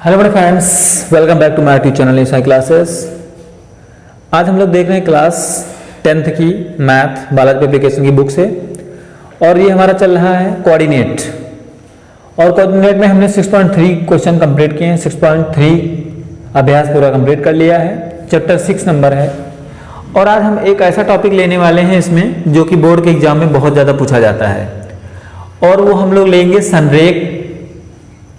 Hello मेरे friends, welcome back to my YouTube channel ईसाई classes. आज हम लोग देख रहे हैं क्लास 10th की मैथ बालाजी एप्लीकेशन की बुक से, और ये हमारा चल रहा है कोऑर्डिनेट। और कोऑर्डिनेट में हमने 6.3 क्वेश्चन कंप्लीट किए हैं। 6.3 अभ्यास पूरा कंप्लीट कर लिया है। चैप्टर 6 नंबर है। और आज हम एक ऐसा टॉपिक लेने वाले हैं इसमें जो कि बोर्ड के एग्जाम में बहुत ज़्यादा पूछा जाता है, और वो हम लोग लेंगे संरेख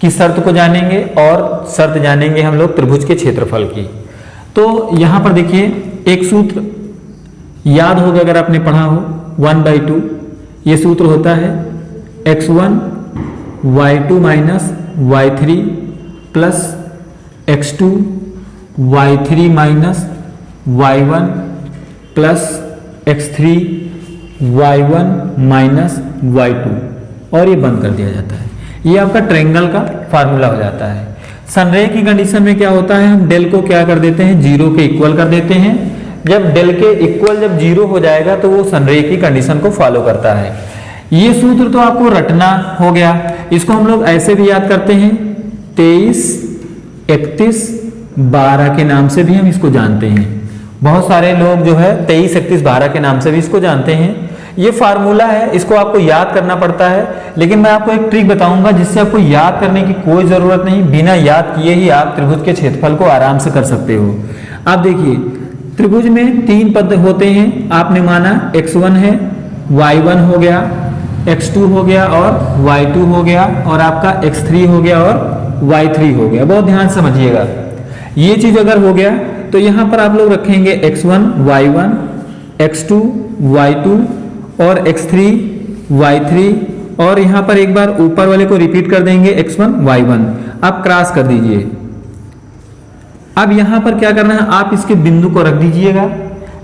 की शर्त को जानेंगे और शर्त जानेंगे हम लोग त्रिभुज के क्षेत्रफल की। तो यहां पर देखिए एक सूत्र याद होगा अगर आपने पढ़ा हो, 1/2। ये सूत्र होता है x1 y2 minus y3 plus x2 y3 minus y1 plus x3 y1 minus y2, और ये बंद कर दिया जाता है। ये आपका ट्रायंगल का फार्मूला हो जाता है। संरेख की कंडीशन में क्या होता है, हम डेल को क्या कर देते हैं, जीरो के इक्वल कर देते हैं। जब डेल के इक्वल जब जीरो हो जाएगा तो वो संरेख की कंडीशन को फॉलो करता है। ये सूत्र तो आपको रटना हो गया। इसको हम लोग ऐसे भी याद करते हैं, 23, 31, 12 के नाम से भी हम इसको जानते हैं। बहुत सारे लोग जो है 23, 31, 12 के नाम से भी इसको जानते हैं। ये फार्मूला है, इसको आपको याद करना पड़ता है। लेकिन मैं आपको एक ट्रिक बताऊंगा जिससे आपको याद करने की कोई जरूरत नहीं, बिना याद किए ही आप त्रिभुज के क्षेत्रफल को आराम से कर सकते हो। आप देखिए त्रिभुज में 3 पद होते हैं। आपने माना x1 है, y1 हो गया, x2 हो गया और y2 हो गया, और आपका x3 हो गया और y3 हो गया। बहुत ध्यान से समझिएगा। ये चीज अगर हो गया तो यहां पर आप लोग रखेंगे x1 y1, x2 y2 और x3 y3, और यहां पर एक बार ऊपर वाले को रिपीट कर देंगे x1 y1। आप क्रॉस कर दीजिए। अब यहां पर क्या करना है, आप इसके बिंदु को रख दीजिएगा।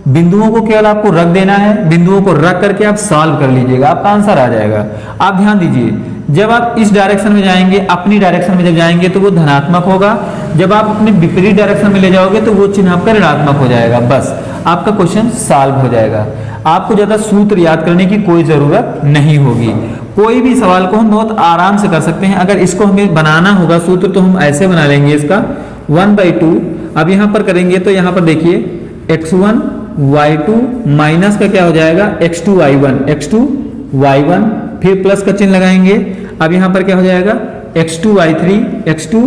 बिंदुओं को केवल आपको रख देना है। बिंदुओं को रख करके आप सॉल्व कर लीजिएगा, आपका आंसर आ जाएगा। आप ध्यान दीजिए, जब आप इस डायरेक्शन में जाएंगे, अपनी डायरेक्शन में जब जाएंगे तो वो धनात्मक होगा। जब आप अपने विपरीत डायरेक्शन में ले जाओगे तो वो चिन्ह आपका ऋणात्मक हो जाएगा। बस आपका क्वेश्चन सॉल्व हो जाएगा। आपको ज्यादा सूत्र याद करने की कोई जरूरत नहीं होगी। कोई भी सवाल को हम बहुत आराम से कर सकते हैं। अगर इसको हमें बनाना होगा सूत्र तो हम ऐसे बना लेंगे इसका 1/2। अब यहां पर करेंगे तो यहां पर देखिए x1 y2 माइनस का क्या हो जाएगा, x2 y1, x2 y1, फिर प्लस का चिन्ह लगाएंगे। अब यहां पर क्या हो जाएगा, x2 y3, x2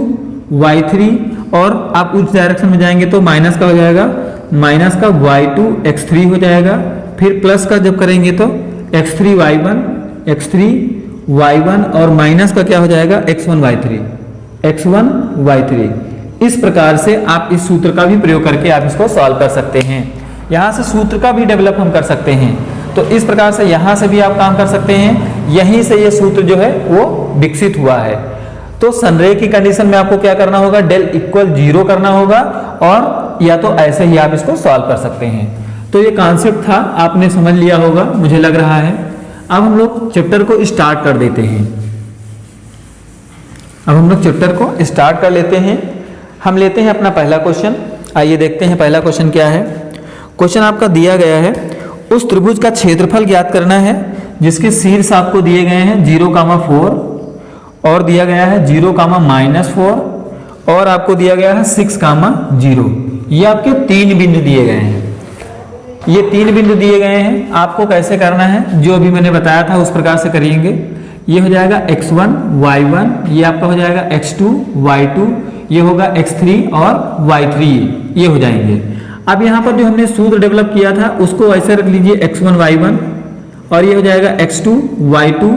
y3, और आप उस डायरेक्शन में जाएंगे तो माइनस का हो जाएगा, माइनस का y2 x3 हो जाएगा। फिर प्लस का जब करेंगे तो x3 y1, x3 y1, और माइनस का क्या हो जाएगा, x1 y3, x1 y3। इस प्रकार से आप इस सूत्र का भी प्रयोग करके आप इसको सॉल्व कर सकते हैं। यहां से सूत्र का भी डेवलप हम कर सकते हैं। तो इस प्रकार से यहां से भी आप काम कर सकते हैं। यहीं से ये सूत्र जो है वो विकसित हुआ है। तो संरेख की कंडीशन में आपको क्या करना होगा, डेल इक्वल 0 करना होगा, और या तो ऐसे ही आप इसको सॉल्व कर सकते हैं। तो ये कॉन्सेप्ट था, आपने समझ लिया होगा मुझे लग रहा है। अब हम लोग चैप्टर को स्टार्ट कर देते हैं। अब हम लोग चैप्टर को स्टार्ट कर लेते हैं। हम लेते हैं अपना पहला क्वेश्चन। आइए देखते हैं पहला क्वेश्चन क्या है। क्वेश्चन आपका दिया गया है, उस त्रिभुज का क्षेत्रफल ज्ञात करना है जिसके शीर्ष आपको दिए गए हैं 0,4, और दिया गया है 0,-4, और आपको दिया गया है 6,0। ये आपके 3 बिंदु दिए गए हैं। ये 3 बिंदु दिए गए हैं। आपको कैसे करना है, जो अभी मैंने बताया था उस प्रकार से करिएंगे। ये हो जाएगा x1 y1, ये आपका हो जाएगा x2 y2, ये होगा x3 और y3, ये हो जाएंगे। अब यहाँ पर जो हमने सूत्र डेवलप किया था उसको ऐसे रख लीजिए, x1 y1, और ये हो जाएगा x2 y2,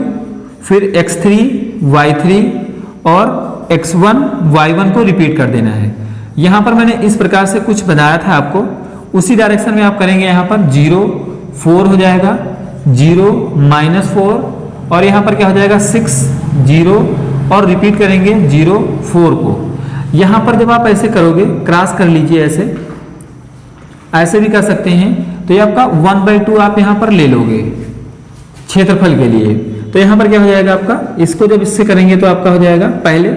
फिर x3 y3, और x1 y1 को रिपीट कर देना है। यहाँ पर मैंने इस प्रकार से कुछ बताया था आपको, उसी डायरेक्शन में आप करेंगे। यहाँ पर 0 4 हो जाएगा, 0 -4, और यहाँ पर क्या हो जाएगा 6 0, और रिपीट करेंगे 0 4 को। यहाँ पर जब आप ऐसे करोगे, क्रॉस कर लीजिए, ऐसे भी कर सकते हैं। तो ये आपका 1/2 आप यहाँ पर ले लोगे क्षेत्रफल के लिए। तो यहाँ पर क्या हो जाएगा आपका, इसको जब इससे करेंगे तो आपका हो जाएगा, पहले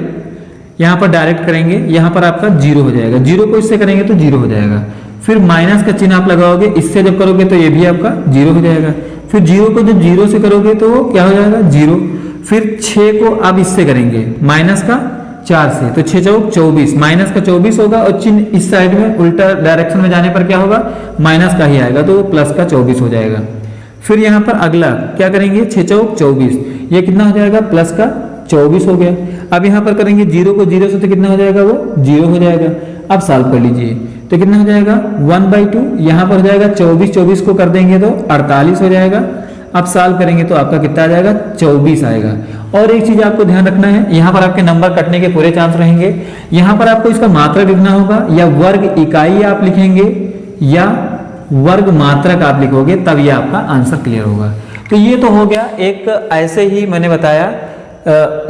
यहाँ पर डायरेक्ट करेंगे, यहाँ पर आपका 0 हो जाएगा, 0 को इससे करेंगे तो 0 हो जाएगा। फिर माइनस का चिन्ह आप लगाओगे, इससे जब करोगे तो ये भी आपका 0 हो जाएगा। फिर 0 को जब 0 से करोगे तो क्या हो जाएगा, 0। फिर 6 को आप इससे करेंगे, माइनस का 4 से, तो 6 चौक 24, माइनस का 24 होगा और चिन्ह इस साइड में उल्टा डायरेक्शन में जाने पर क्या होगा, माइनस का ही आएगा, तो प्लस का 24 हो जाएगा। फिर यहाँ पर अगला क्या करेंगे, 6 चौक 24, ये कितना हो जाएगा, प्लस का 24 हो गया। अब यहाँ पर करेंगे 0 को 0 से, तो कितना हो जाएगा, वो 0 हो जाएगा। अब सॉल्व कर लीजिए, तो कितना हो जाएगा 1/2, यहाँ पर हो जाएगा 24 को कर देंगे तो 48 हो जाएगा। अब सॉल्व करेंगे तो आपका कितना आ जाएगा, 24 आएगा। और एक चीज आपको ध्यान रखना है, यहाँ पर आपके नंबर कटने के पूरे चांस रहेंगे। यहाँ पर आपको इसका मात्रक लिखना होगा, या वर्ग इकाई आप लिखेंगे या वर्ग मात्रक आप लिखोगे, तब ये आपका आंसर क्लियर होगा। तो ये तो हो गया एक, ऐसे ही मैंने बताया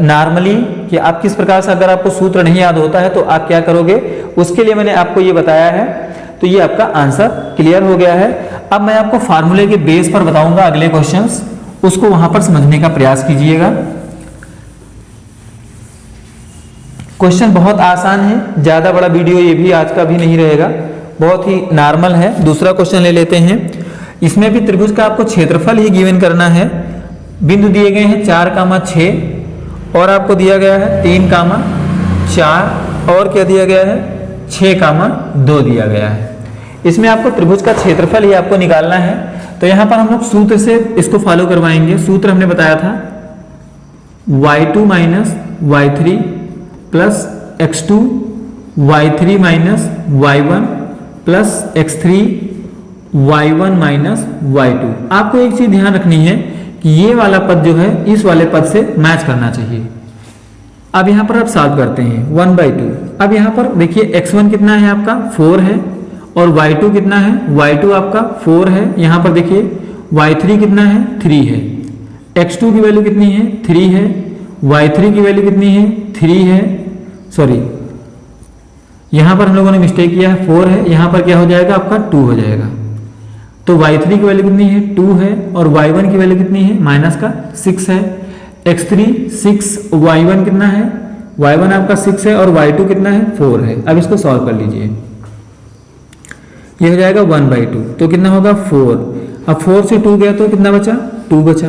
नॉर्मली कि आप किस प्रकार से, अगर आपको सूत्र नहीं याद होता है तो आप क्या करोगे, उसके लिए मैंने आपको ये बताया है। तो ये आपका आंसर क्लियर हो गया है। अब मैं आपको फार्मूले के बेस पर बताऊंगा अगले क्वेश्चंस, उसको वहां पर समझने का प्रयास कीजिएगा। क्वेश्चन बहुत आसान है, ज्यादा बड़ा वीडियो ये भी आज का भी नहीं रहेगा, बहुत ही नॉर्मल है। दूसरा क्वेश्चन ले लेते हैं। इसमें भी त्रिभुज का आपको क्षेत्रफल ही गिवन करना है। बिंदु दिए गए हैं 4,6 और आपको दिया गया है 3,4 और क्या दिया गया है 6,2 दिया गया है। इसमें आपको त्रिभुज का क्षेत्रफल ही आपको निकालना है। तो यहां पर हम लोग सूत्र से इसको फॉलो करवाएंगे। सूत्र हमने बताया था y2 minus y3 plus x2 y3 minus y1 plus x3 y1 minus y2। आपको एक चीज ध्यान रखनी है कि ये वाला पद जो है इस वाले पद से मैच करना चाहिए। अब यहां पर आप सॉल्व करते हैं 1/2। अब यहां पर देखिए x1 कितना है आपका 4 है और y2 कितना है, y2 आपका 4 है। यहां पर देखिए y3 कितना है 3 है, x2 की वैल्यू कितनी है 3 है, y3 की वैल्यू कितनी है 3 है, सॉरी यहां पर हम लोगों ने मिस्टेक किया है 4 है, यहां पर क्या हो जाएगा आपका 2 हो जाएगा। तो y3 की वैल्यू कितनी है 2 है और y1 की वैल्यू कितनी है माइनस का 6 है, x3 6, y1 कितना है, y1 आपका 6 है और y2 कितना है 4 है। अब इसको सॉल्व कर लीजिए, ये हो जाएगा 1/2, तो कितना होगा 4। अब 4 से 2 गया तो कितना बचा 2 बचा,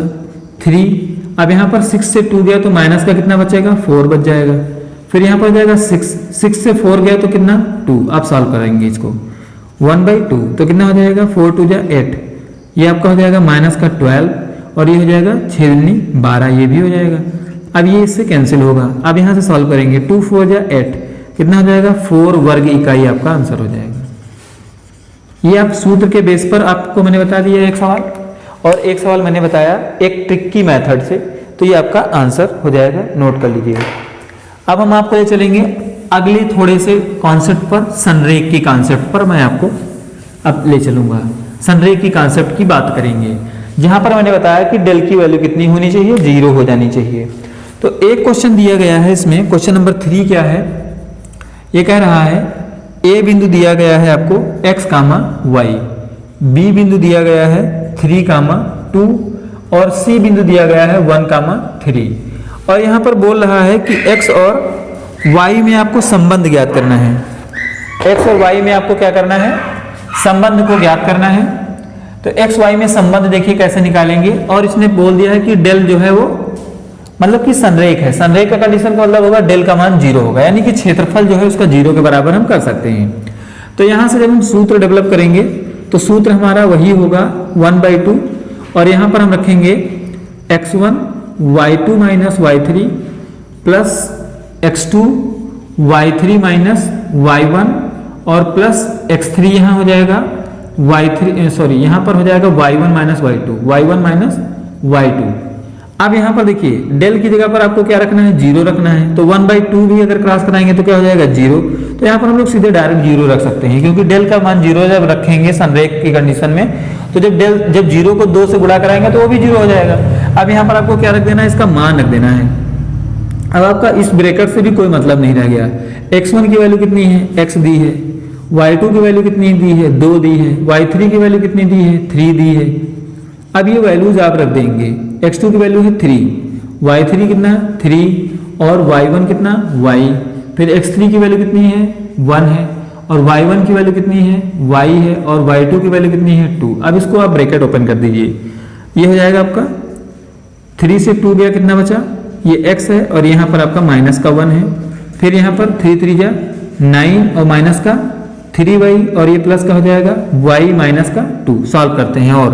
3। अब यहाँ पर 6 से 2 गया तो माइनस का कितना बचेगा 4 बच जाएगा। फिर यहाँ पर जाएगा 6 से 4 गया तो कितना 2। आप सॉल्व करेंगे इसको 1/2, तो कितना हो जाएगा 4 2 जा 8, ये आपका हो जाएगा माइनस का 12 और ये हो जाएगा 6 दूनी 12, ये भी हो जाएगा। अब ये इससे कैंसिल होगा। अब यहाँ से सॉल्व करेंगे 2 4 जा 8, कितना हो जाएगा 4 वर्ग इकाई आपका आंसर हो जाएगा। ये आप सूत्र के बेस पर आपको मैंने बता दिया एक सवाल, और एक सवाल मैंने बताया एक ट्रिकी मेथड से, तो ये आपका आंसर हो जाएगा, नोट कर लीजिएगा। अब हम आपको ले चलेंगे अगले थोड़े से कॉन्सेप्ट पर, संरेख की कॉन्सेप्ट पर मैं आपको अब ले चलूंगा। संरेख की कॉन्सेप्ट की बात करेंगे, जहां पर मैंने बताया कि डेल की वैल्यू कितनी होनी चाहिए 0 हो जानी चाहिए। तो एक क्वेश्चन दिया गया है इसमें, क्वेश्चन नंबर 3 क्या है, ये कह रहा है ए बिंदु दिया गया है आपको x, y, बी बिंदु दिया गया है 3, 2 और सी बिंदु दिया गया है 1, 3। और यहां पर बोल रहा है कि x और y में आपको संबंध ज्ञात करना है। x और y में आपको क्या करना है, संबंध को ज्ञात करना है। तो x y में संबंध देखिए कैसे निकालेंगे, और इसने बोल दिया है कि डेल जो है वो मतलब कि संरेख है। संरेख का कंडीशन का मतलब होगा डेल का मान 0 होगा, यानी कि क्षेत्रफल जो है उसका 0 के बराबर हम कर सकते हैं। तो यहां से जब हम सूत्र डेवलप करेंगे तो सूत्र हमारा वही होगा 1/2, और यहां पर हम रखेंगे x1 y2 minus y3 plus x2 y3 minus y1 और प्लस x3 यहां हो जाएगा y3, सॉरी यहां पर हो जाएगा y1 minus y2, y1 minus y2। अब यहां पर देखिए डेल की जगह पर आपको क्या रखना है 0 रखना है। तो 1/2 भी अगर क्रॉस कराएंगे तो क्या हो जाएगा 0। तो यहां पर हम लोग सीधे डायरेक्ट 0 रख सकते हैं, क्योंकि डेल का मान 0 जब रखेंगे संरेख की कंडीशन में, तो जब 0 को 2 से गुणा कराएंगे तो वो भी 0 हो जाएगा। अब यहां पर आपको क्या रख देना है, इसका मान रख देना है। अब आपका इस ब्रैकेट से भी कोई मतलब नहीं रह गया। x1 की वैल्यू कितनी है x दी है, y2 की वैल्यू कितनी दी है 2 दी है, y3 की वैल्यू कितनी दी है 3 दी है। अब ये वैल्यूज आप रख देंगे, x2 की वैल्यू है 3, y3 कितना 3 और y1 कितना y, फिर x3 की वैल्यू कितनी है 1 है और y1 की वैल्यू कितनी है y है और y2 की वैल्यू कितनी है 2। अब इसको आप ब्रैकेट ओपन कर दीजिए, ये हो जाएगा आपका 3 से 2 गया कितना बचा, ये x है और यहाँ पर आपका माइनस का 1 है, फिर यहाँ पर 3 3 जा 9 और माइनस का 3y और ये प्लस का हो जाएगा y माइनस का 2। सॉल्व करते हैं और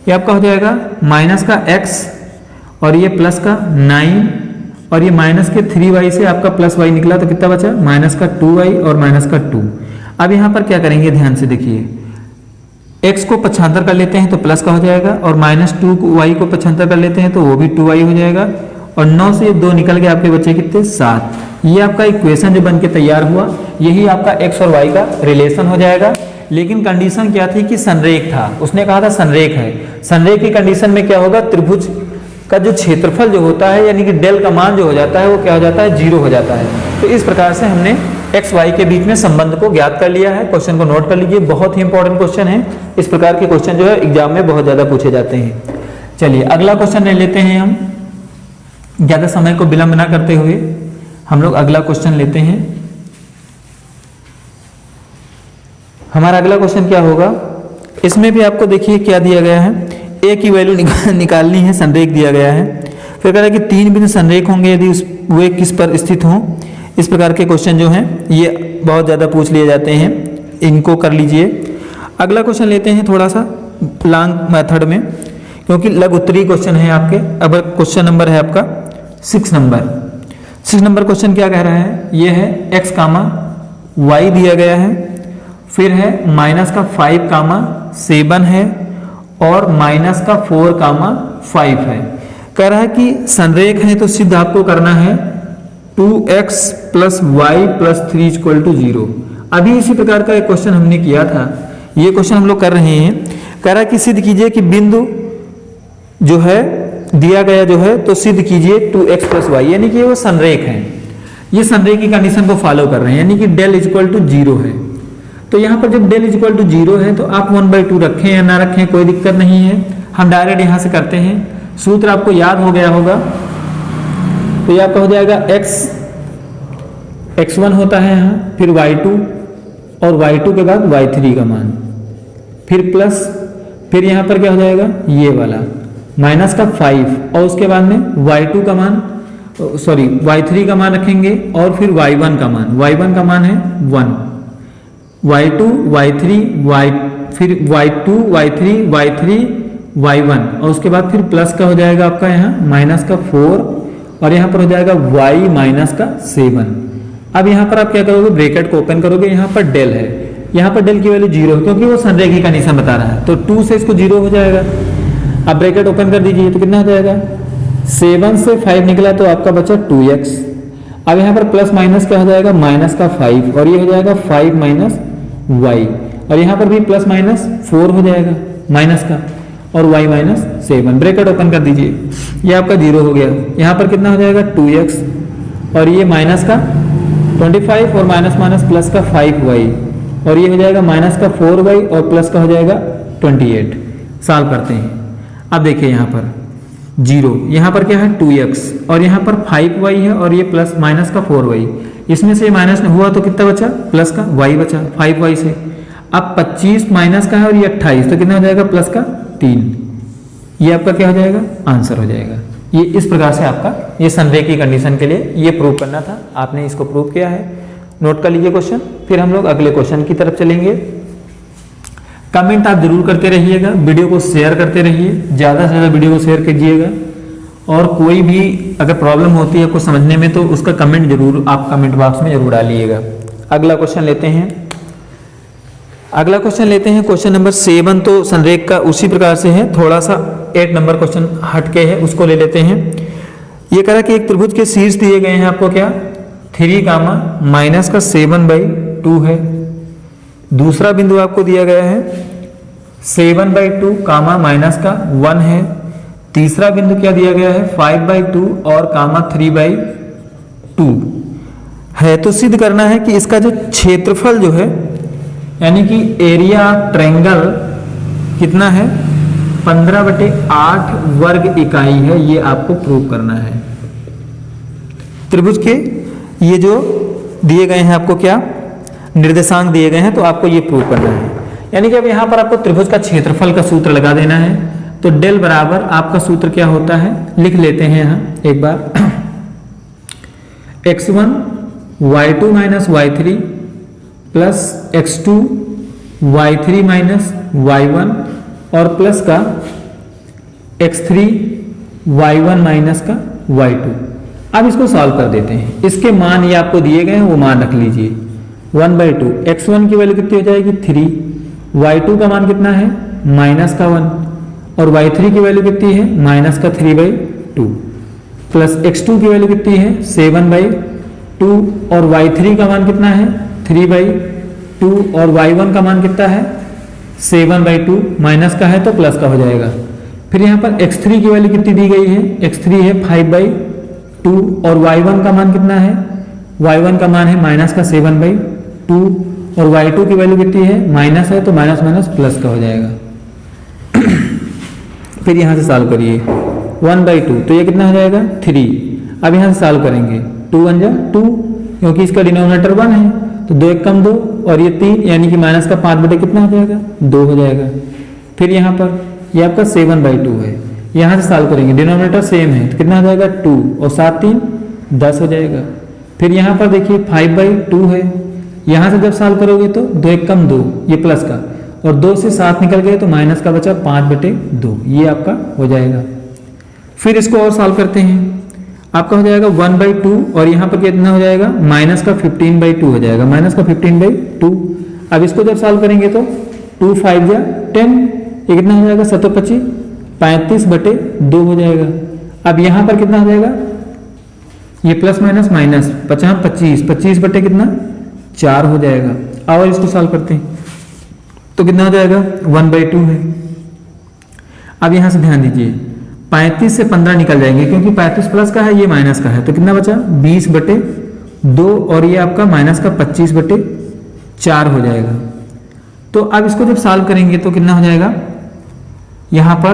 ये आपका हो जाएगा माइनस का x और ये प्लस का 9 और ये माइनस के 3y से आपका प्लस y निकला तो कितना बचा माइनस का 2y और माइनस का 2। अब यहाँ पर क्या करेंगे ध्यान से देखिए, x को पक्षांतर कर लेते हैं तो प्लस का हो जाएगा और माइनस 2y को पक्षांतर कर लेते हैं तो वो भी 2y हो जाएगा और 9 से 2 निकल के आपके बचे कितने 7। ये आपका इक्वेशन जो बन के तैयार हुआ यही आपका x और y का रिलेशन हो जाएगा। लेकिन कंडीशन क्या थी कि संरेख था, उसने कहा था संरेख है। संरेख की कंडीशन में क्या होगा, त्रिभुज का जो क्षेत्रफल जो होता है यानी कि डेल का मान जो हो जाता है वो क्या हो जाता है 0 हो जाता है। तो इस प्रकार से हमने x y के बीच में संबंध को ज्ञात कर लिया है। क्वेश्चन को नोट कर लीजिए, बहुत ही इंपॉर्टेंट क्वेश्चन है। इस प्रकार के क्वेश्चन जो है एग्जाम में बहुत ज्यादा पूछे जाते हैं। चलिए अगला क्वेश्चन ले लेते हैं हम, ज्यादा समय को विलंब ना करते हुए हम लोग अगला क्वेश्चन लेते हैं। हमारा अगला क्वेश्चन क्या होगा, इसमें भी आपको देखिए क्या दिया गया है, ए की वैल्यू निकालनी है, संरेख दिया गया है। फिर कह रहा है कि 3 बिंदु संरेख होंगे यदि वे किस पर स्थित हों। इस प्रकार के क्वेश्चन जो हैं ये बहुत ज़्यादा पूछ लिए जाते हैं, इनको कर लीजिए। अगला क्वेश्चन लेते हैं थोड़ा सा लॉन्ग मेथड में, क्योंकि लघु उत्तरीय क्वेश्चन है आपके। अब क्वेश्चन नंबर है आपका 6 नंबर क्वेश्चन क्या कह रहा है, ये है x कामा y दिया गया है, फिर है माइनस का 5 कामा 7 है और माइनस का 4 कामा 5 है। कह रहा है कि संरेख है तो सिद्ध आपको करना है 2x प्लस वाई प्लस 3 = 0। अभी इसी प्रकार का एक क्वेश्चन हमने किया था, ये क्वेश्चन हम लोग कर रहे हैं। कह रहा है कि सिद्ध कीजिए कि बिंदु जो है दिया गया जो है तो सिद्ध कीजिए 2x प्लस वाई, यानी कि वो संरेख है। ये संरेख की कंडीशन को फॉलो कर रहे हैं, यानी कि डेल = 0 है। तो यहाँ पर जब डेल = 0 है तो आप 1/2 रखें या ना रखें कोई दिक्कत नहीं है, हम डायरेक्ट यहाँ से करते हैं। सूत्र आपको याद हो गया होगा, तो ये आपका हो जाएगा x1 होता है यहाँ, फिर y2 और y2 के बाद y3 का मान, फिर प्लस, फिर यहाँ पर क्या हो जाएगा ये वाला माइनस का 5 और उसके बाद में y2 का मान y3 का मान रखेंगे और फिर y1 का मान है 1, y2 y3 फिर y2 y3 y3 y1 और उसके बाद फिर प्लस का हो जाएगा आपका यहाँ माइनस का 4 और यहाँ पर हो जाएगा y माइनस का 7। अब यहाँ पर आप क्या करोगे, ब्रैकेट को ओपन करोगे, यहाँ पर डेल है, यहाँ पर डेल की वैल्यू 0 है क्योंकि वो संरेख की कंडीशन बता रहा है, तो 2 से इसको 0 हो जाएगा। अब ब्रैकेट ओपन कर दीजिए तो कितना हो जाएगा, 7 से 5 निकला तो आपका बचा 2x। अब यहाँ पर प्लस माइनस क्या हो जाएगा माइनस का 5 और ये हो जाएगा 5 माइनस y और यहाँ पर भी प्लस माइनस 4 हो जाएगा माइनस का और y माइनस 7। ब्रैकेट ओपन कर दीजिए, ये आपका 0 हो गया। यहाँ पर कितना हो जाएगा 2x और ये माइनस का 25 और माइनस माइनस प्लस का 5y और ये हो जाएगा माइनस का 4y और प्लस का हो जाएगा 28। सॉल्व करते हैं। अब देखिए यहाँ पर 0, यहाँ पर क्या है 2x और यहाँ पर 5y है और ये प्लस माइनस का 4y, इसमें से माइनस हुआ तो कितना बचा प्लस का y बचा 5y से। अब 25 माइनस का है और ये 28 तो कितना हो जाएगा प्लस का 3। ये आपका क्या हो जाएगा आंसर हो जाएगा। ये इस प्रकार से आपका ये संरेख की कंडीशन के लिए ये प्रूव करना था, आपने इसको प्रूव किया है। नोट कर लीजिए क्वेश्चन, फिर हम लोग अगले क्वेश्चन की तरफ चलेंगे। कमेंट आप जरूर करते रहिएगा, वीडियो को शेयर करते रहिए, ज़्यादा से ज़्यादा वीडियो को शेयर कीजिएगा और कोई भी अगर प्रॉब्लम होती है कुछ समझने में तो उसका कमेंट जरूर आप कमेंट बॉक्स में जरूर डालिएगा। अगला क्वेश्चन लेते हैं, क्वेश्चन नंबर 7 तो संरेख का उसी प्रकार से है, थोड़ा सा 8 नंबर क्वेश्चन हटके है, उसको ले लेते हैं। ये कह रहा कि एक त्रिभुज के शीर्ष दिए गए हैं आपको क्या 3 कामा माइनस का 7/2 है। दूसरा बिंदु आपको दिया गया है 7/2 कामा माइनस का 1 है। तीसरा बिंदु क्या दिया गया है 5/2 और कामा 3/2 है। तो सिद्ध करना है कि इसका जो क्षेत्रफल जो है यानी कि एरिया ट्रायंगल कितना है 15/8 वर्ग इकाई है, ये आपको प्रूव करना है। त्रिभुज के ये जो दिए गए हैं आपको क्या निर्देशांक दिए गए हैं तो आपको ये प्रूव करना है। यानी कि अब यहाँ पर आपको त्रिभुज का क्षेत्रफल का सूत्र लगा देना है। तो डेल बराबर आपका सूत्र क्या होता है लिख लेते हैं यहाँ एक बार, x1 y2 minus y3 plus x2 y3 minus y1 और प्लस का x3 y1 माइनस का y2। अब इसको सॉल्व कर देते हैं। इसके मान ये आपको दिए गए हैं, वो मान रख लीजिए। 1/2 x1 की वैल्यू कितनी हो जाएगी 3, y2 का मान कितना है माइनस का 1 और y3 की वैल्यू कितनी है माइनस का 3/2 प्लस x2 की वैल्यू कितनी है 7/2 और y3 का मान कितना है 3/2 और y1 का मान कितना है 7/2, माइनस का है तो प्लस का हो जाएगा। फिर यहाँ पर x3 की वैल्यू कितनी दी गई है, x3 है 5/2 और y1 का मान कितना है, y1 का मान है माइनस का 7/2 और y2 की वैल्यू कितनी है माइनस है तो माइनस माइनस प्लस का हो जाएगा। फिर यहाँ से सॉल्व करिए 1/2 तो ये कितना हो जाएगा 3। अब यहाँ से सॉल्व करेंगे 2 1 जा 2 क्योंकि इसका डिनोमिनेटर 1 है तो 2 1 कम 2 और ये 3 यानी कि माइनस का 5 बटे कितना हो जाएगा 2 हो जाएगा। फिर यहाँ पर ये आपका 7/2 है, यहाँ से सॉल्व करेंगे डिनोमिनेटर सेम है तो कितना हो जाएगा 2 और 7 3 10 हो जाएगा। फिर यहाँ पर देखिए 5/2 है, यहाँ से जब सॉल्व करोगे तो 2 1 कम 2 ये प्लस का और 2 से 7 निकल गए तो माइनस का बचा 5/2 ये आपका हो जाएगा। फिर इसको और सॉल्व करते हैं, आपका हो जाएगा 1/2 और यहाँ पर कितना हो जाएगा माइनस का 15/2 हो जाएगा, माइनस का 15/2। अब इसको जब सॉल्व करेंगे तो 2 5 जा 10 ये कितना हो जाएगा 7 25 35/2 हो जाएगा। अब यहाँ पर कितना हो जाएगा ये प्लस माइनस माइनस 25 25 बटे कितना 4 हो जाएगा। और इसको सॉल्व करते हैं तो कितना हो जाएगा 1/2 है। अब यहाँ से ध्यान दीजिए 35 से 15 निकल जाएंगे क्योंकि 35 प्लस का है ये माइनस का है तो कितना बचा 20/2 और ये आपका माइनस का 25/4 हो जाएगा। तो अब इसको जब सॉल्व करेंगे तो कितना हो जाएगा, यहाँ पर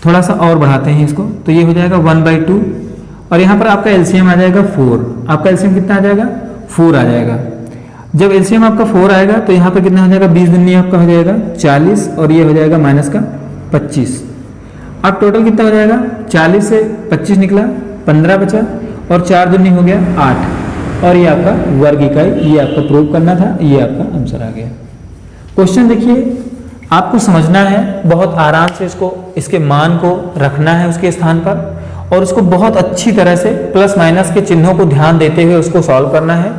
थोड़ा सा और बढ़ाते हैं इसको तो ये हो जाएगा 1/2 और यहाँ पर आपका एलसीएम आ जाएगा 4। आपका एलसीएम कितना आ जाएगा 4 आ जाएगा। जब एलसीएम आपका 4 आएगा तो यहाँ पर कितना हो जाएगा 20 दूनी आपका हो जाएगा 40 और ये हो जाएगा माइनस का 25। अब टोटल कितना हो जाएगा 40 से 25 निकला 15 बचा और 4 दूनी हो गया 8 और ये आपका वर्ग इकाई, ये आपका प्रूव करना था, ये आपका आंसर आ गया। क्वेश्चन देखिए आपको समझना है, बहुत आराम से इसको इसके मान को रखना है उसके स्थान पर और उसको बहुत अच्छी तरह से प्लस माइनस के चिन्हों को ध्यान देते हुए उसको सॉल्व करना है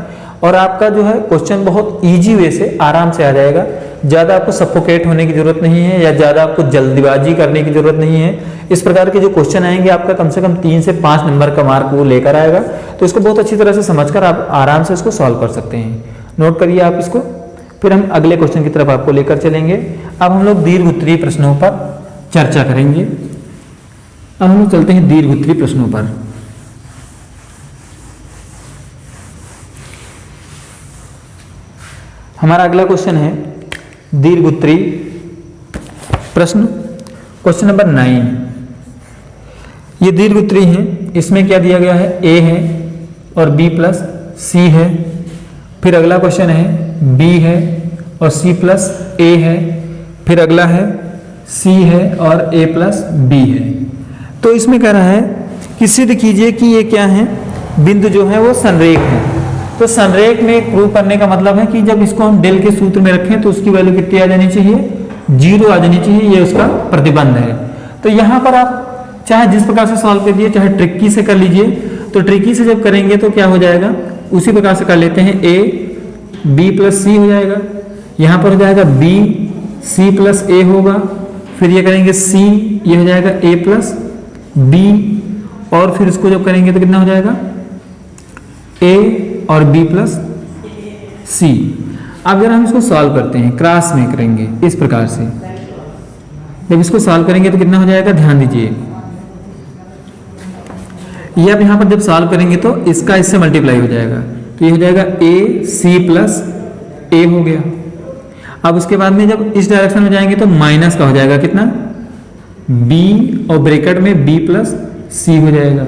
और आपका जो है क्वेश्चन बहुत इजी वे से आराम से आ जाएगा। ज़्यादा आपको सफोकेट होने की जरूरत नहीं है या ज़्यादा आपको जल्दबाजी करने की जरूरत नहीं है। इस प्रकार के जो क्वेश्चन आएंगे आपका कम से कम 3 से 5 नंबर का मार्क वो लेकर आएगा, तो इसको बहुत अच्छी तरह से समझकर आप आराम से इसको सॉल्व कर सकते हैं। नोट करिए आप इसको। फिर हम अगले क्वेश्चन की तरफ आपको लेकर चलेंगे। अब हम लोग दीर्घ उत्तरीय प्रश्नों पर चर्चा करेंगे। अब हम लोग चलते हैं दीर्घ उत्तरीय प्रश्नों पर। हमारा अगला क्वेश्चन है दीर्घ उत्तरीय प्रश्न, क्वेश्चन नंबर 9। ये दीर्घ उत्तरीय है, इसमें क्या दिया गया है a है और b प्लस c है। फिर अगला क्वेश्चन है b है और c प्लस a है। फिर अगला है c है और a प्लस b है। तो इसमें कह रहा है कि सिद्ध कीजिए कि ये क्या है, बिंदु जो है वो संरेख है। तो संरेख में प्रूव करने का मतलब है कि जब इसको हम डेल के सूत्र में रखें तो उसकी वैल्यू कितनी आ जानी चाहिए 0 आ जानी चाहिए, ये उसका प्रतिबंध है। तो यहाँ पर आप चाहे जिस प्रकार से सॉल्व करिए, चाहे ट्रिकी से कर लीजिए। तो ट्रिकी से जब करेंगे तो क्या हो जाएगा, उसी प्रकार से कर लेते हैं a b प्लस c हो जाएगा। यहाँ पर हो जाएगा b c प्लस a होगा। फिर ये करेंगे c, ये हो जाएगा a प्लस b और फिर इसको जब करेंगे तो कितना हो जाएगा a और b प्लस c। अब जरा हम इसको सॉल्व करते हैं, क्रॉस में करेंगे इस प्रकार से। जब इसको सॉल्व करेंगे तो कितना हो जाएगा, ध्यान दीजिए। ये अब यहाँ पर जब सॉल्व करेंगे तो इसका इससे मल्टीप्लाई हो जाएगा, तो ये हो जाएगा a c प्लस a हो गया। अब उसके बाद में जब इस डायरेक्शन में जाएंगे तो माइनस का हो जाएगा कितना b और ब्रैकेट में b प्लस c हो जाएगा।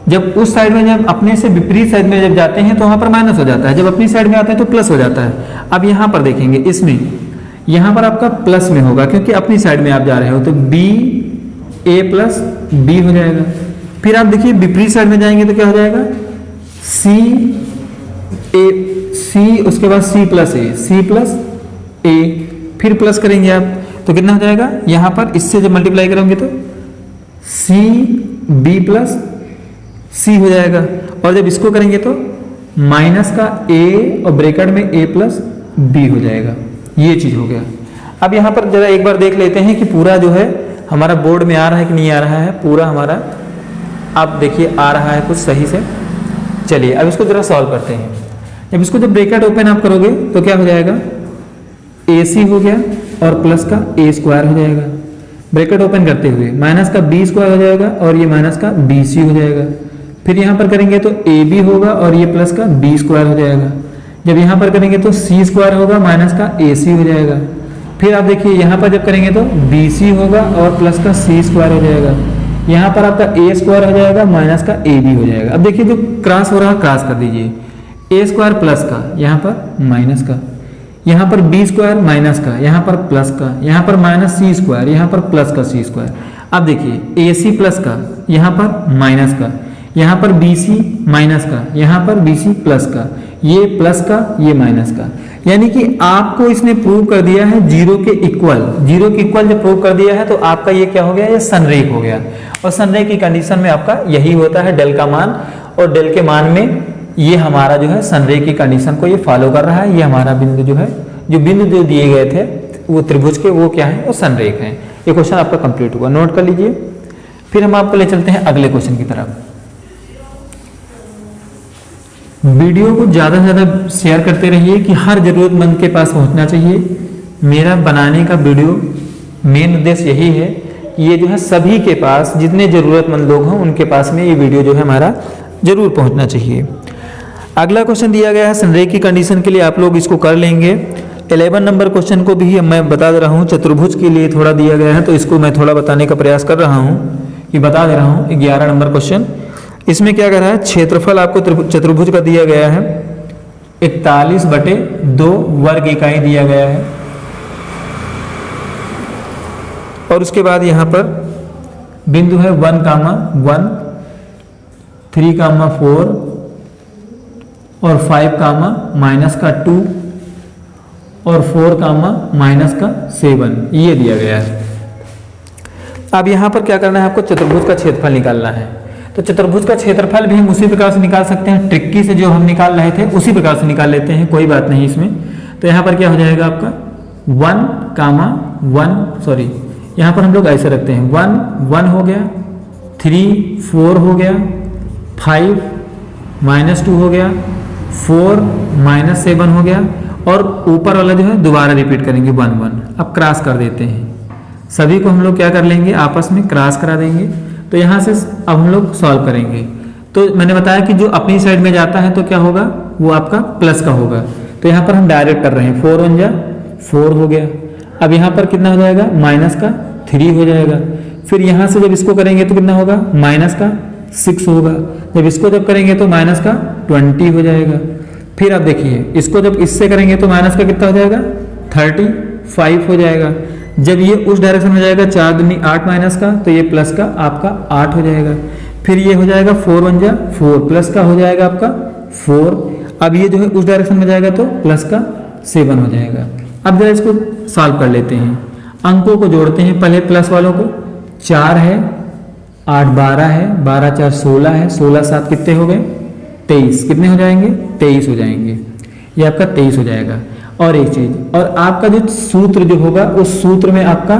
जब उस साइड में, जब अपने से विपरीत साइड में जब जाते हैं तो वहां पर माइनस हो जाता है, जब अपनी साइड में आते हैं तो प्लस हो जाता है। अब यहाँ पर देखेंगे, इसमें यहाँ पर आपका प्लस में होगा क्योंकि अपनी साइड में आप जा रहे हो, तो b a प्लस b हो जाएगा। फिर आप देखिए विपरीत साइड में जाएंगे तो क्या हो जाएगा सी ए, सी उसके बाद सी प्लस ए, फिर प्लस करेंगे आप तो कितना हो जाएगा, यहां पर इससे जब मल्टीप्लाई करेंगे तो सी बी प्लस सी हो जाएगा, और जब इसको करेंगे तो माइनस का ए और ब्रैकेट में ए प्लस बी हो जाएगा। ये चीज हो गया। अब यहां पर जरा एक बार देख लेते हैं कि पूरा जो है हमारा बोर्ड में आ रहा है कि नहीं आ रहा है। पूरा हमारा आप देखिए आ रहा है कुछ सही से। चलिए अब इसको जरा सॉल्व करते हैं। जब ब्रैकेट ओपन आप करोगे तो क्या हो जाएगा, ए सी हो गया और प्लस का ए स्क्वायर हो जाएगा। ब्रैकेट ओपन करते हुए माइनस का बी स्क्वायर हो जाएगा और ये माइनस का बी सी हो जाएगा। फिर यहाँ पर करेंगे तो ए बी होगा और ये प्लस का बी स्क्वायर हो जाएगा। जब यहाँ पर करेंगे तो सी स्क्वायर होगा माइनस का ए सी हो जाएगा। फिर आप देखिए यहाँ पर जब करेंगे तो बी सी होगा और प्लस का सी स्क्वायर हो जाएगा। यहाँ पर आपका ए स्क्वायर हो जाएगा माइनस का ए बी हो जाएगा। अब देखिए जो क्रॉस हो रहा है क्रॉस कर दीजिए, ए स्क्वायर प्लस का, यहाँ पर माइनस का, यहाँ पर बी स्क्वायर माइनस का, यहाँ पर प्लस का, यहाँ पर माइनस सी स्क्वायर, यहाँ पर प्लस का सी स्क्वायर। अब देखिए ए सी प्लस का, यहाँ पर माइनस का, यहाँ पर बी सी माइनस का, यहाँ पर बी सी प्लस का, ये प्लस का ये माइनस का। यानी कि आपको इसने प्रूव कर दिया है जीरो के इक्वल। जीरो के इक्वल जब प्रूव कर दिया है तो आपका ये क्या हो गया, ये संरेख हो गया। और संरेख की कंडीशन में आपका यही होता है डेल का मान, और डेल के मान में ये हमारा जो है संरेख की कंडीशन को ये फॉलो कर रहा है। ये हमारा बिंदु जो है, जो बिंदु जो दिए गए थे वो त्रिभुज के, वो क्या है, वो संरेख है। ये क्वेश्चन आपका कंप्लीट हुआ, नोट कर लीजिए। फिर हम आपको ले चलते हैं अगले क्वेश्चन की तरफ। वीडियो को ज़्यादा से ज़्यादा शेयर करते रहिए कि हर जरूरतमंद के पास पहुंचना चाहिए। मेरा बनाने का वीडियो मेन उद्देश्य यही है कि ये जो है सभी के पास, जितने ज़रूरतमंद लोग हों उनके पास में ये वीडियो जो है हमारा जरूर पहुंचना चाहिए। अगला क्वेश्चन दिया गया है संरेख की कंडीशन के लिए, आप लोग इसको कर लेंगे। 11 नंबर क्वेश्चन को भी मैं बता दे रहा हूँ, चतुर्भुज के लिए थोड़ा दिया गया है तो इसको मैं थोड़ा बताने का प्रयास कर रहा हूँ कि बता दे रहा हूँ। 11 नंबर क्वेश्चन, इसमें क्या कर रहा है, क्षेत्रफल आपको चतुर्भुज का दिया गया है 41/2 वर्ग इकाई दिया गया है। और उसके बाद यहाँ पर बिंदु है 1,1, 3,4 और 5,-2 और 4,-7 ये दिया गया है। अब यहाँ पर क्या करना है, आपको चतुर्भुज का क्षेत्रफल निकालना है। तो चतुर्भुज का क्षेत्रफल भी हम उसी प्रकार से निकाल सकते हैं, ट्रिक्की से जो हम निकाल रहे थे उसी प्रकार से निकाल लेते हैं, कोई बात नहीं इसमें। तो यहाँ पर क्या हो जाएगा आपका 1,1 सॉरी, यहाँ पर हम लोग ऐसे रखते हैं 1 हो गया, 3 4 हो गया, 5 -2 हो गया, 4 -7 हो गया, और ऊपर वाला जो है दोबारा रिपीट करेंगे 1 अब क्रॉस कर देते हैं। सभी को हम लोग क्या कर लेंगे, आपस में क्रॉस करा देंगे। तो यहाँ से अब हम लोग सॉल्व करेंगे। तो मैंने बताया कि जो अपनी साइड में जाता है तो क्या होगा, वो आपका प्लस का होगा। तो यहाँ पर हम डायरेक्ट कर रहे हैं, 4 1 जा 4 हो गया। अब यहाँ पर कितना हो जाएगा, माइनस का 3 हो जाएगा। फिर यहाँ से जब इसको करेंगे तो कितना होगा, माइनस का 6 होगा। जब इसको जब करेंगे तो माइनस का 20 हो जाएगा। फिर आप देखिए इसको जब इससे करेंगे तो माइनस का कितना हो जाएगा, 35 हो जाएगा। जब ये उस डायरेक्शन में जाएगा 4 दूनी 8 माइनस का, तो ये प्लस का आपका 8 हो जाएगा। फिर ये हो जाएगा 4 1 जा 4 प्लस का हो जाएगा आपका 4। अब ये जो है उस डायरेक्शन में जाएगा तो प्लस का 7 हो जाएगा। अब जरा इसको सॉल्व कर लेते हैं, अंकों को जोड़ते हैं। पहले प्लस वालों को, 4 है, 8 12 है, 12 4 16 है, 16 7 कितने हो गए, 23। कितने हो जाएंगे, 23 हो जाएंगे। ये आपका 23 हो जाएगा। और एक चीज, और आपका जो सूत्र जो होगा उस सूत्र में आपका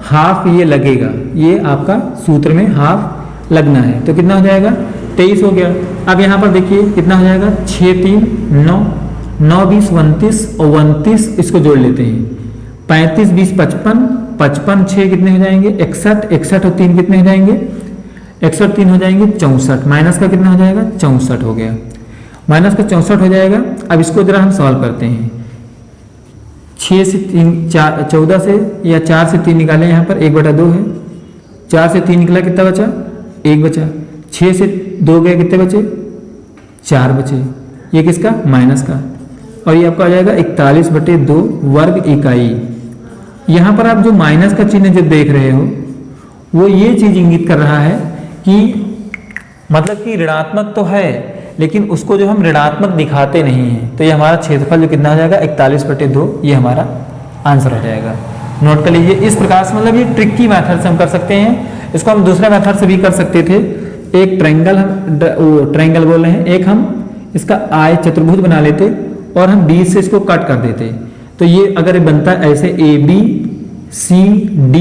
हाफ ये लगेगा, ये आपका सूत्र में हाफ लगना है। तो कितना हो जाएगा, 23 हो गया। अब यहाँ पर देखिए कितना हो जाएगा, 6 3 9 9 20 29 और 29 इसको जोड़ लेते हैं, 35 20 55 55 6 कितने हो जाएंगे, 61 61 और 3 कितने हो जाएंगे, 61 3 हो जाएंगे 64। माइनस का कितना हो जाएगा, 64 हो गया। माइनस का 64 हो जाएगा। अब इसको जरा हम सॉल्व करते हैं। 6 से 3 14 से या 4 से 3 निकालें, यहाँ पर 1/2 है। 4 से 3 निकला, कितना बचा, 1 बचा। 6 से 2 गए, कितने बचे, 4 बचे। ये किसका, माइनस का। और ये आपका आ जाएगा 41/2 वर्ग इकाई। यहाँ पर आप जो माइनस का चिन्ह जो देख रहे हो वो ये चीज इंगित कर रहा है कि मतलब कि ऋणात्मक तो है लेकिन उसको जो हम ऋणात्मक दिखाते नहीं हैं। तो ये हमारा क्षेत्रफल जो कितना हो जाएगा 41/2, ये हमारा आंसर हो जाएगा। नोट कर लीजिए। इस प्रकार से मतलब ये ट्रिकी मेथड से हम कर सकते हैं। इसको हम दूसरे मेथड से भी कर सकते थे। एक ट्रायंगल हम ट्रायंगल बोल रहे हैं, एक हम इसका आय चतुर्भुज बना लेते और हम बीच से इसको कट कर देते। तो ये अगर बनता है ऐसे ABCD,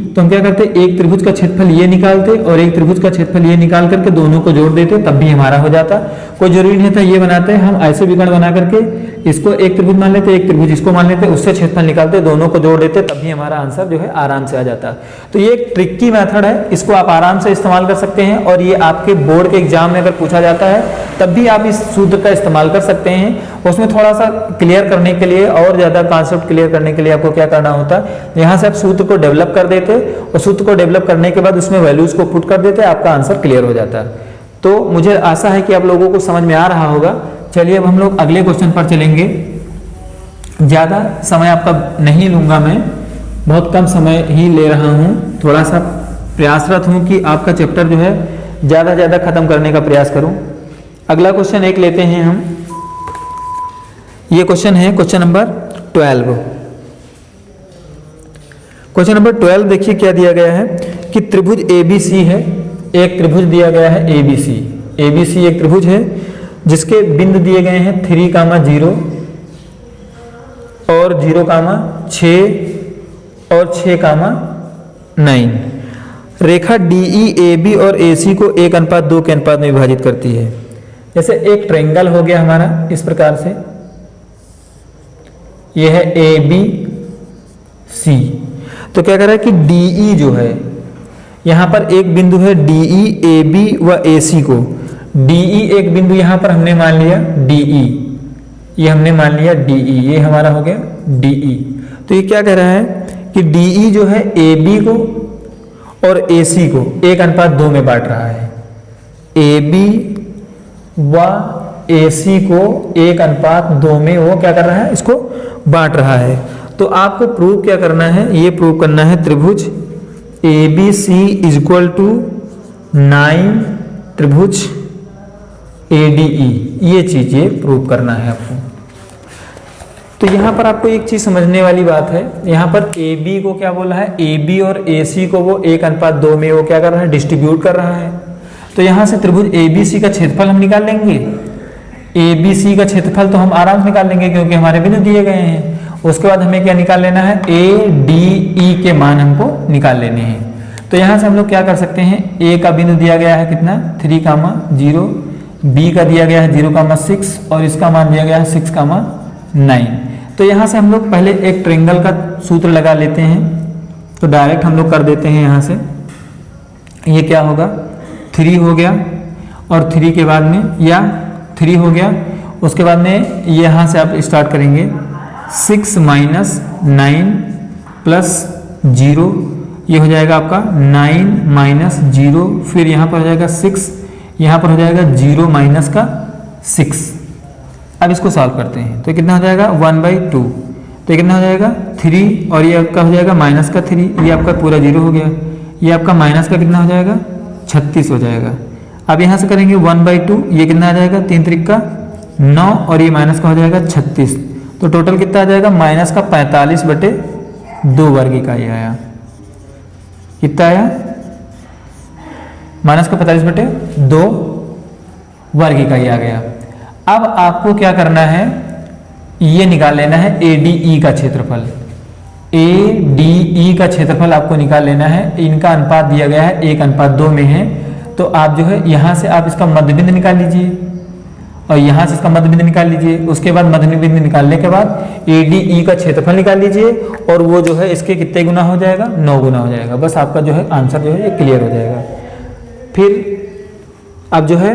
तो हम क्या करते, एक त्रिभुज का क्षेत्रफल ये निकालते और एक त्रिभुज का क्षेत्रफल ये निकाल करके दोनों को जोड़ देते, तब भी हमारा हो जाता। कोई जरूरी नहीं था ये बनाते, हम ऐसे विकर्ण बना करके इसको एक त्रिभुज मान लेते, एक त्रिभुज इसको मान लेते, उससे क्षेत्रफल निकालते, दोनों को जोड़ देते, तब भी हमारा आंसर जो है आराम से आ जाता। तो ये एक ट्रिकी मेथड है, इसको आप आराम से इस्तेमाल कर सकते हैं और ये आपके बोर्ड के एग्जाम में अगर पूछा जाता है तब भी आप इस सूत्र का इस्तेमाल कर सकते हैं। उसमें थोड़ा सा क्लियर करने के लिए और ज्यादा कॉन्सेप्ट क्लियर करने के लिए आपको क्या करना होता है, यहाँ से आप सूत्र को डेवलप कर देते और सूत्र को डेवलप करने के बाद उसमें वैल्यूज को पुट कर देते, आपका आंसर क्लियर हो जाता है। तो मुझे आशा है कि आप लोगों को समझ में आ रहा होगा। चलिए अब हम लोग अगले क्वेश्चन पर चलेंगे। ज्यादा समय आपका नहीं लूंगा, मैं बहुत कम समय ही ले रहा हूँ। थोड़ा सा प्रयासरत हूँ कि आपका चैप्टर जो है ज्यादा ज्यादा खत्म करने का प्रयास करूँ। अगला क्वेश्चन एक लेते हैं हम। ये क्वेश्चन है क्वेश्चन नंबर 12। क्वेश्चन नंबर 12 देखिए क्या दिया गया है कि त्रिभुज ABC है। एक त्रिभुज दिया गया है ABC। ABC एक त्रिभुज है जिसके बिंदु दिए गए हैं 3, 0 और 0, 6 और 6, 9। रेखा DE AB और AC को 1:2 के अनुपात में विभाजित करती है। जैसे एक ट्रायंगल हो गया हमारा इस प्रकार से, यह है ABC। तो क्या कर रहा है कि DE जो है, यहां पर एक बिंदु है DE, AB व AC को। DE एक बिंदु यहां पर हमने मान लिया DE, ये हमने मान लिया DE, ये हमारा हो गया DE। तो ये क्या कह रहा है कि DE जो है AB को और AC को 1:2 में बांट रहा है। AB व AC को 1:2 में वो क्या कर रहा है, इसको बांट रहा है। तो आपको प्रूव क्या करना है, ये प्रूव करना है त्रिभुज ABC = 9 त्रिभुज ADE, ये चीज ये प्रूव करना है आपको। तो यहां पर आपको एक चीज समझने वाली बात है, यहां पर AB को क्या बोला है, AB और AC को वो 1:2 में वो क्या कर रहा है, डिस्ट्रीब्यूट कर रहा है। तो यहां से त्रिभुज ABC का क्षेत्रफल हम निकाल लेंगे। ABC का क्षेत्रफल तो हम आराम से निकाल लेंगे क्योंकि हमारे बिंदु दिए गए हैं। उसके बाद हमें क्या निकाल लेना है, ADE के मान हमको निकाल लेने हैं। तो यहां से हम लोग क्या कर सकते हैं, A का बिंदु दिया गया है कितना 3, 0, B का दिया गया है 0, 6 और इसका मान दिया गया है 6, 9। तो यहां से हम लोग पहले एक ट्रायंगल का सूत्र लगा लेते हैं। तो डायरेक्ट हम लोग कर देते हैं यहां से। ये क्या होगा, 3 हो गया और 3 के बाद में या 3 हो गया, उसके बाद में यहां से आप स्टार्ट करेंगे 6 - 9 + 0, ये हो जाएगा आपका 9 - 0, फिर यहाँ पर हो जाएगा 6, यहाँ पर हो जाएगा 0 - 6। अब इसको सॉल्व करते हैं तो कितना हो जाएगा 1/2। तो कितना हो जाएगा 3 और ये आपका हो जाएगा -3, ये आपका पूरा 0 हो गया। ये आपका माइनस का कितना हो जाएगा 36 हो जाएगा। अब यहाँ से करेंगे 1/2, ये कितना आ जाएगा 3 × 9 और ये माइनस का हो जाएगा 36। तो टोटल कितना आ जाएगा माइनस का 45/2 वर्ग इकाई आया। कितना आया, माइनस का 45/2 वर्ग इकाई आ गया। अब आपको क्या करना है, ये निकाल लेना है ADE का क्षेत्रफल। ADE का क्षेत्रफल आपको निकाल लेना है। इनका अनुपात दिया गया है 1:2 में है। तो आप जो है यहाँ से आप इसका मध्य बिंदु निकाल लीजिए और यहाँ से इसका मध्य बिंदु निकाल लीजिए। उसके बाद मध्य बिंदु निकालने के बाद ADE का क्षेत्रफल निकाल लीजिए और वो जो है इसके कितने गुना हो जाएगा, 9 गुना हो जाएगा। बस आपका जो है आंसर जो है ये क्लियर हो जाएगा। फिर अब जो है